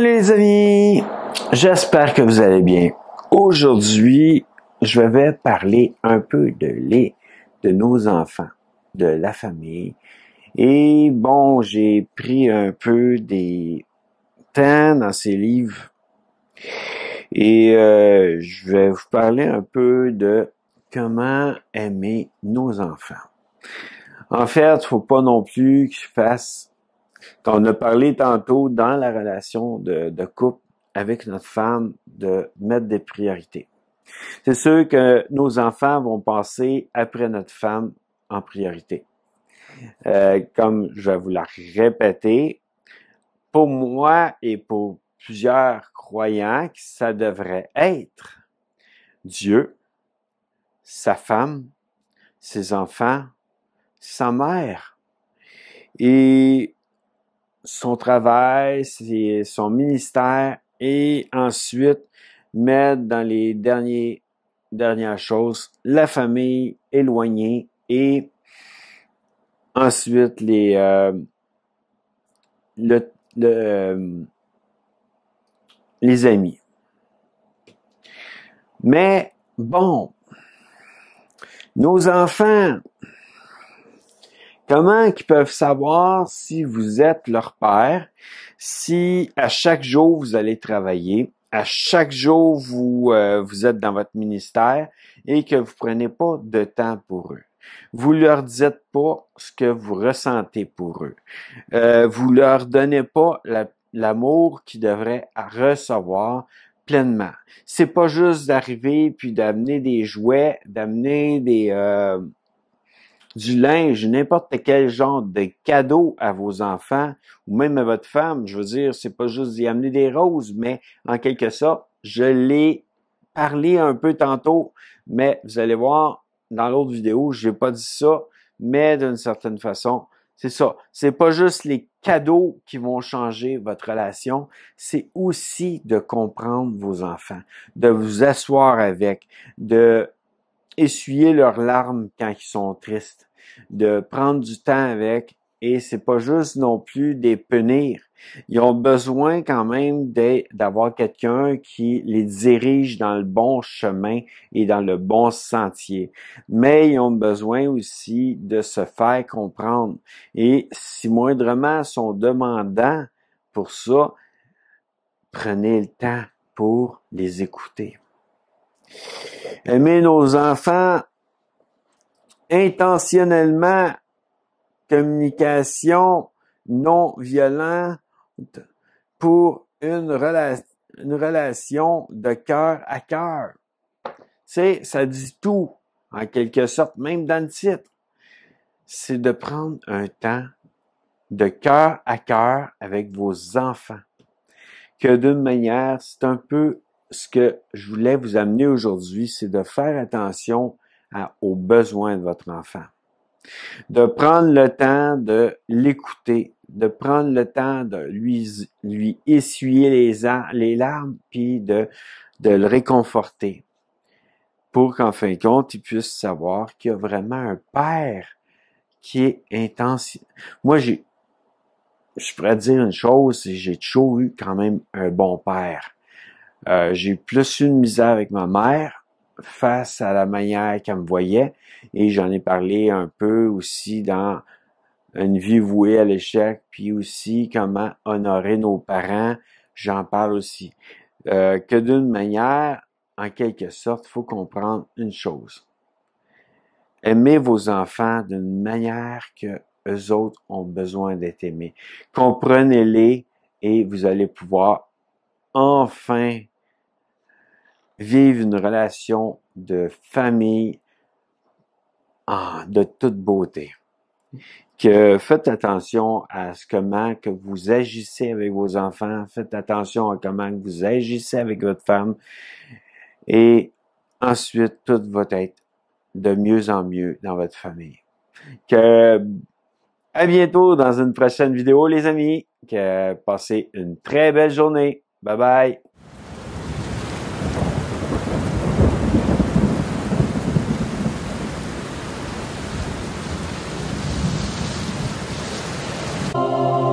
Salut les amis, j'espère que vous allez bien. Aujourd'hui, je vais parler un peu de nos enfants, de la famille. Et bon, j'ai pris un peu des temps dans ces livres et je vais vous parler un peu de comment aimer nos enfants. En fait, faut pas non plus que je fasse. On a parlé tantôt dans la relation de couple avec notre femme de mettre des priorités. C'est sûr que nos enfants vont passer après notre femme en priorité. Comme je vais vous la répéter, pour moi et pour plusieurs croyants, ça devrait être Dieu, sa femme, ses enfants, sa mère. Et son travail, son ministère, et ensuite mettre dans les dernières choses la famille éloignée et ensuite les amis. Mais bon, nos enfants, comment ils peuvent savoir si vous êtes leur père, si à chaque jour vous allez travailler, à chaque jour vous êtes dans votre ministère et que vous prenez pas de temps pour eux? Vous leur dites pas ce que vous ressentez pour eux. Vous leur donnez pas l'amour qu'ils devraient recevoir pleinement. C'est pas juste d'arriver puis d'amener des jouets, d'amener du linge, n'importe quel genre de cadeau à vos enfants ou même à votre femme. Je veux dire, c'est pas juste d'y amener des roses, mais en quelque sorte, je l'ai parlé un peu tantôt, mais vous allez voir dans l'autre vidéo, je n'ai pas dit ça, mais d'une certaine façon, c'est ça. C'est pas juste les cadeaux qui vont changer votre relation, c'est aussi de comprendre vos enfants, de vous asseoir avec, de essuyer leurs larmes quand ils sont tristes, de prendre du temps avec, et c'est pas juste non plus des punir. Ils ont besoin quand même d'avoir quelqu'un qui les dirige dans le bon chemin et dans le bon sentier. Mais ils ont besoin aussi de se faire comprendre. Et si moindrement sont demandants pour ça, prenez le temps pour les écouter. Aimer nos enfants intentionnellement, communication non violente pour une relation de cœur à cœur. Ça dit tout, en quelque sorte, même dans le titre. C'est de prendre un temps de cœur à cœur avec vos enfants. Que d'une manière, c'est un peu ce que je voulais vous amener aujourd'hui, c'est de faire attention aux besoins de votre enfant. De prendre le temps de l'écouter, de prendre le temps de lui essuyer les larmes, puis de le réconforter, pour qu'en fin de compte, il puisse savoir qu'il y a vraiment un père qui est intentionnel. Moi, je pourrais dire une chose, j'ai toujours eu quand même un bon père. J'ai plus eu de misère avec ma mère face à la manière qu'elle me voyait, et j'en ai parlé un peu aussi dans Une vie vouée à l'échec, puis aussi comment honorer nos parents, j'en parle aussi. Que d'une manière, en quelque sorte, il faut comprendre une chose. Aimez vos enfants d'une manière que eux autres ont besoin d'être aimés. Comprenez-les et vous allez pouvoir enfin vivre une relation de famille de toute beauté. Que faites attention à comment que vous agissez avec vos enfants, faites attention à comment vous agissez avec votre femme, et ensuite tout va être de mieux en mieux dans votre famille. À bientôt dans une prochaine vidéo, les amis. Passez une très belle journée. Bye bye. Oh